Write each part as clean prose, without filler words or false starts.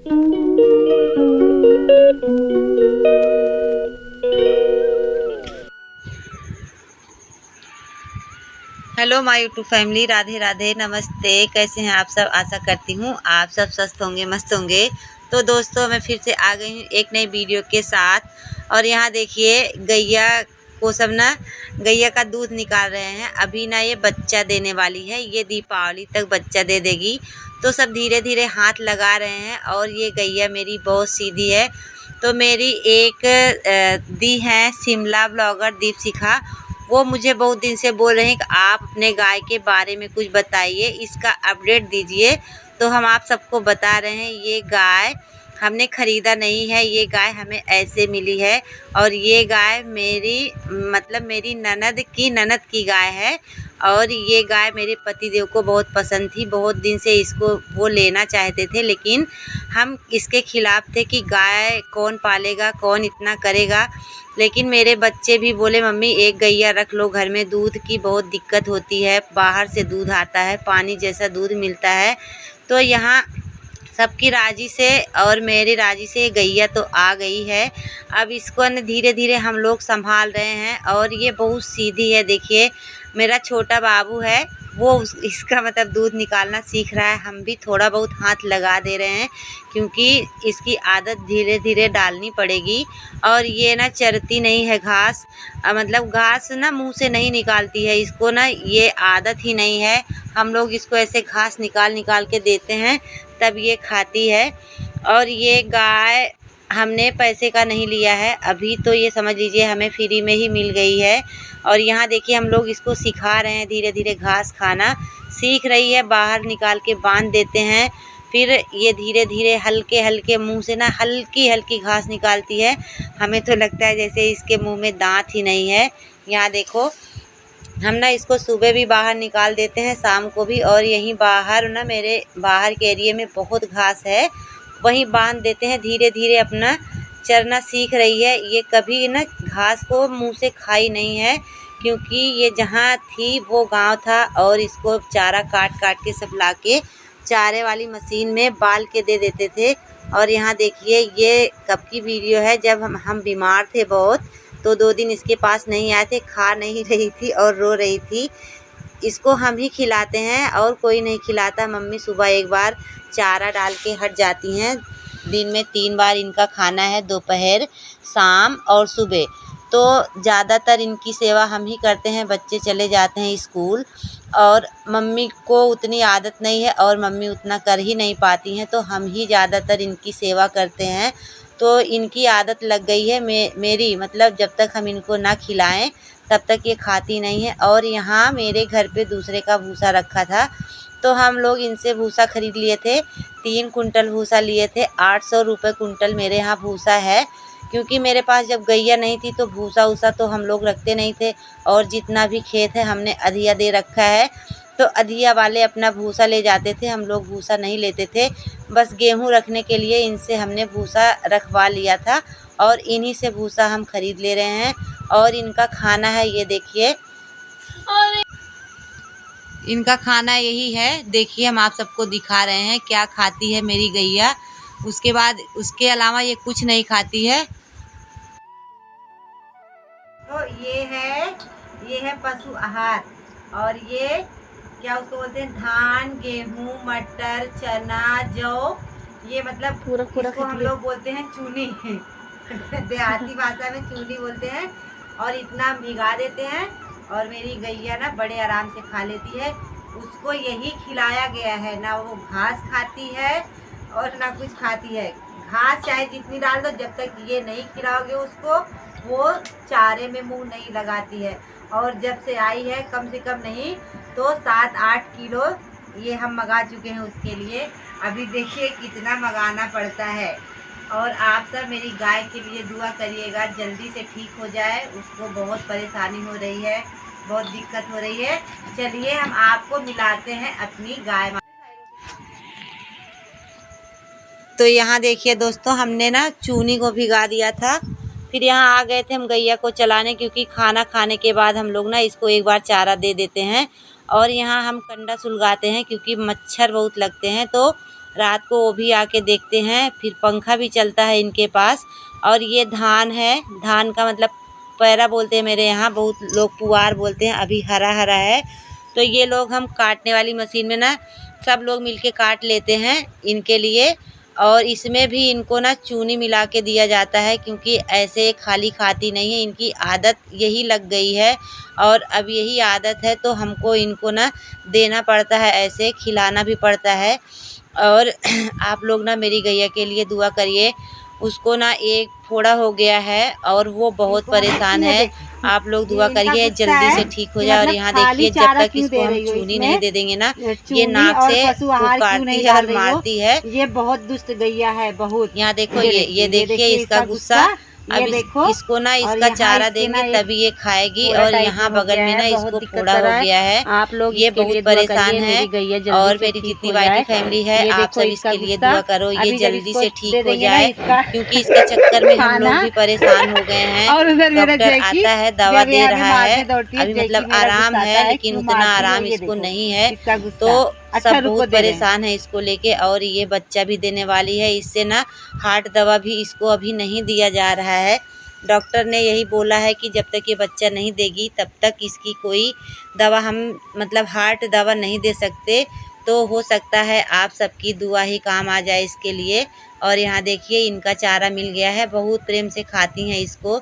Hello my YouTube family, Radhe Radhe, नमस्ते। कैसे हैं आप सब? आशा करती हूँ आप सब स्वस्थ होंगे, मस्त होंगे। तो दोस्तों, मैं फिर से आ गई हूँ एक नई वीडियो के साथ। और यहाँ देखिए, गैया को सब ना गैया का दूध निकाल रहे हैं। अभी ना ये बच्चा देने वाली है, ये दीपावली तक बच्चा दे देगी। तो सब धीरे धीरे हाथ लगा रहे हैं। और ये गैया मेरी बहुत सीधी है। तो मेरी एक दी है शिमला ब्लॉगर दीपशिखा, वो मुझे बहुत दिन से बोल रहे हैं कि आप अपने गाय के बारे में कुछ बताइए, इसका अपडेट दीजिए। तो हम आप सबको बता रहे हैं, ये गाय हमने ख़रीदा नहीं है, ये गाय हमें ऐसे मिली है। और ये गाय मेरी ननद की गाय है। और ये गाय मेरे पतिदेव को बहुत पसंद थी, बहुत दिन से इसको वो लेना चाहते थे, लेकिन हम इसके खिलाफ़ थे कि गाय कौन पालेगा, कौन इतना करेगा। लेकिन मेरे बच्चे भी बोले, मम्मी एक गैया रख लो घर में, दूध की बहुत दिक्कत होती है, बाहर से दूध आता है, पानी जैसा दूध मिलता है। तो यहाँ सबकी राजी से और मेरी राजी से गैया तो आ गई है। अब इसको न धीरे धीरे हम लोग संभाल रहे हैं। और ये बहुत सीधी है। देखिए, मेरा छोटा बाबू है, वो इसका मतलब दूध निकालना सीख रहा है। हम भी थोड़ा बहुत हाथ लगा दे रहे हैं, क्योंकि इसकी आदत धीरे धीरे डालनी पड़ेगी। और ये ना चरती नहीं है घास, मतलब घास ना मुंह से नहीं निकालती है, इसको ना ये आदत ही नहीं है। हम लोग इसको ऐसे घास निकाल निकाल के देते हैं, तब ये खाती है। और ये गाय हमने पैसे का नहीं लिया है, अभी तो ये समझ लीजिए हमें फ्री में ही मिल गई है। और यहाँ देखिए, हम लोग इसको सिखा रहे हैं, धीरे धीरे घास खाना सीख रही है। बाहर निकाल के बांध देते हैं, फिर ये धीरे धीरे हल्के हल्के मुंह से ना हल्की हल्की घास निकालती है। हमें तो लगता है जैसे इसके मुंह में दांत ही नहीं है। यहाँ देखो, हम ना इसको सुबह भी बाहर निकाल देते हैं, शाम को भी। और यहीं बाहर ना, मेरे बाहर के एरिए में बहुत घास है, वहीं बांध देते हैं। धीरे धीरे अपना चरना सीख रही है। ये कभी ना घास को मुंह से खाई नहीं है, क्योंकि ये जहाँ थी वो गांव था, और इसको चारा काट काट के सब ला के चारे वाली मशीन में बाल के दे देते थे। और यहाँ देखिए, ये कब की वीडियो है, जब हम बीमार थे बहुत, तो 2 दिन इसके पास नहीं आए थे, खा नहीं रही थी और रो रही थी। इसको हम ही खिलाते हैं और कोई नहीं खिलाता। मम्मी सुबह एक बार चारा डाल के हट जाती हैं। दिन में 3 बार इनका खाना है, दोपहर, शाम और सुबह। तो ज़्यादातर इनकी सेवा हम ही करते हैं, बच्चे चले जाते हैं स्कूल। और मम्मी को उतनी आदत नहीं है, और मम्मी उतना कर ही नहीं पाती हैं, तो हम ही ज़्यादातर इनकी सेवा करते हैं। तो इनकी आदत लग गई है। मेरी मतलब, जब तक हम इनको ना खिलाएं तब तक ये खाती नहीं है। और यहाँ मेरे घर पे दूसरे का भूसा रखा था, तो हम लोग इनसे भूसा खरीद लिए थे। 3 कुंटल भूसा लिए थे, 800 रुपये कुंटल मेरे यहाँ भूसा है। क्योंकि मेरे पास जब गैया नहीं थी तो भूसा उसा तो हम लोग रखते नहीं थे। और जितना भी खेत है हमने अधिया दे रखा है, तो अधिया वाले अपना भूसा ले जाते थे, हम लोग भूसा नहीं लेते थे। बस गेहूँ रखने के लिए इनसे हमने भूसा रखवा लिया था, और इन्हीं से भूसा हम खरीद ले रहे हैं। और इनका खाना है, ये देखिए, इनका खाना यही है। देखिए, हम आप सबको दिखा रहे हैं क्या खाती है मेरी गैया। उसके बाद उसके अलावा ये कुछ नहीं खाती है। तो ये है पशु आहार। और ये क्या उसको बोलते हैं, धान, गेहूँ, मटर, चना, जौ। ये मतलब पूरा इसको हम लोग बोलते हैं चूनी देहाती भाषा में चूनी बोलते हैं। और इतना भिगा देते हैं, और मेरी गैया ना बड़े आराम से खा लेती है। उसको यही खिलाया गया है, ना वो घास खाती है और ना कुछ खाती है। घास चाहे जितनी डाल दो, जब तक ये नहीं खिलाओगे उसको, वो चारे में मुंह नहीं लगाती है। और जब से आई है, कम से कम नहीं तो 7-8 किलो ये हम मंगा चुके हैं उसके लिए। अभी देखिए कितना मंगाना पड़ता है। और आप सब मेरी गाय के लिए दुआ करिएगा, जल्दी से ठीक हो जाए। उसको बहुत परेशानी हो रही है, बहुत दिक्कत हो रही है। चलिए, हम आपको मिलाते हैं अपनी गाय। तो यहाँ देखिए दोस्तों, हमने ना चूनी को भिगा दिया था, फिर यहाँ आ गए थे हम गैया को चलाने, क्योंकि खाना खाने के बाद हम लोग ना इसको एक बार चारा दे देते हैं। और यहाँ हम कंडा सुलगाते हैं, क्योंकि मच्छर बहुत लगते हैं। तो रात को वो भी आके देखते हैं। फिर पंखा भी चलता है इनके पास। और ये धान है, धान का मतलब पैरा बोलते हैं मेरे यहाँ, बहुत लोग पुआर बोलते हैं। अभी हरा हरा है तो ये लोग हम काटने वाली मशीन में ना सब लोग मिलके काट लेते हैं इनके लिए। और इसमें भी इनको ना चूनी मिला के दिया जाता है, क्योंकि ऐसे खाली खाती नहीं है, इनकी आदत यही लग गई है। और अब यही आदत है तो हमको इनको ना देना पड़ता है, ऐसे खिलाना भी पड़ता है। और आप लोग ना मेरी गैया के लिए दुआ करिए। उसको ना एक फोड़ा हो गया है और वो बहुत परेशान है। आप लोग दुआ करिए जल्दी से ठीक हो जाए। और यहाँ देखिए जब तक इसको हम चूनी नहीं दे देंगे ना, ये नाक से काटती है और मारती है। ये बहुत दुष्ट गैया है, बहुत। यहाँ देखो ये देखिए इसका गुस्सा। अब इसको ना इसका चारा देंगे तभी ये खाएगी। और यहाँ बगल में ना इसको फोड़ा हो गया है। आप लोग ये बहुत परेशान है। और मेरी जितनी वाइटी फैमिली है आप सब इसके लिए दुआ करो, ये जल्दी से ठीक हो जाए, क्योंकि इसके चक्कर में हम लोग भी परेशान हो गए हैं। डॉक्टर आता है, दवा दे रहा है, अभी मतलब आराम है, लेकिन उतना आराम इसको नहीं है। तो सब बहुत परेशान है इसको लेके। और ये बच्चा भी देने वाली है, इससे ना हार्ट दवा भी इसको अभी नहीं दिया जा रहा है। डॉक्टर ने यही बोला है कि जब तक ये बच्चा नहीं देगी तब तक इसकी कोई दवा हम मतलब हार्ट दवा नहीं दे सकते। तो हो सकता है आप सबकी दुआ ही काम आ जाए इसके लिए। और यहाँ देखिए इनका चारा मिल गया है, बहुत प्रेम से खाती हैं इसको।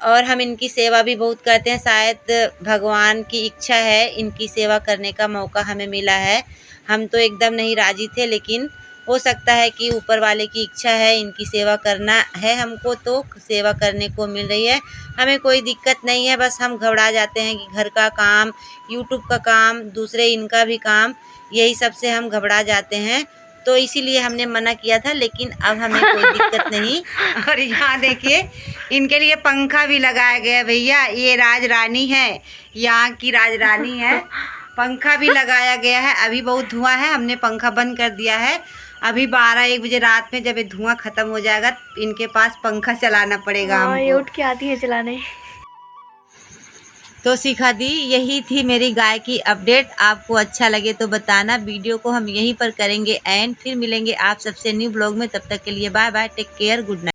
और हम इनकी सेवा भी बहुत करते हैं, शायद भगवान की इच्छा है इनकी सेवा करने का मौका हमें मिला है। हम तो एकदम नहीं राज़ी थे, लेकिन हो सकता है कि ऊपर वाले की इच्छा है, इनकी सेवा करना है हमको तो सेवा करने को मिल रही है। हमें कोई दिक्कत नहीं है, बस हम घबरा जाते हैं कि घर का काम, यूट्यूब का काम, दूसरे इनका भी काम, यही सब से हम घबरा जाते हैं। तो इसीलिए हमने मना किया था, लेकिन अब हमें कोई दिक्कत नहीं। और यहाँ देखिए इनके लिए पंखा भी लगाया गया भैया। ये राज रानी है, यहाँ की राज रानी है। पंखा भी लगाया गया है। अभी बहुत धुआं है, हमने पंखा बंद कर दिया है। अभी 12-1 बजे रात में जब ये धुआं ख़त्म हो जाएगा इनके पास पंखा चलाना पड़ेगा हमको। ये उठ के आती है चलाने। तो सिखा दी, यही थी मेरी गाय की अपडेट। आपको अच्छा लगे तो बताना। वीडियो को हम यहीं पर करेंगे एंड, फिर मिलेंगे आप सबसे न्यू ब्लॉग में। तब तक के लिए bye bye, take care, good night.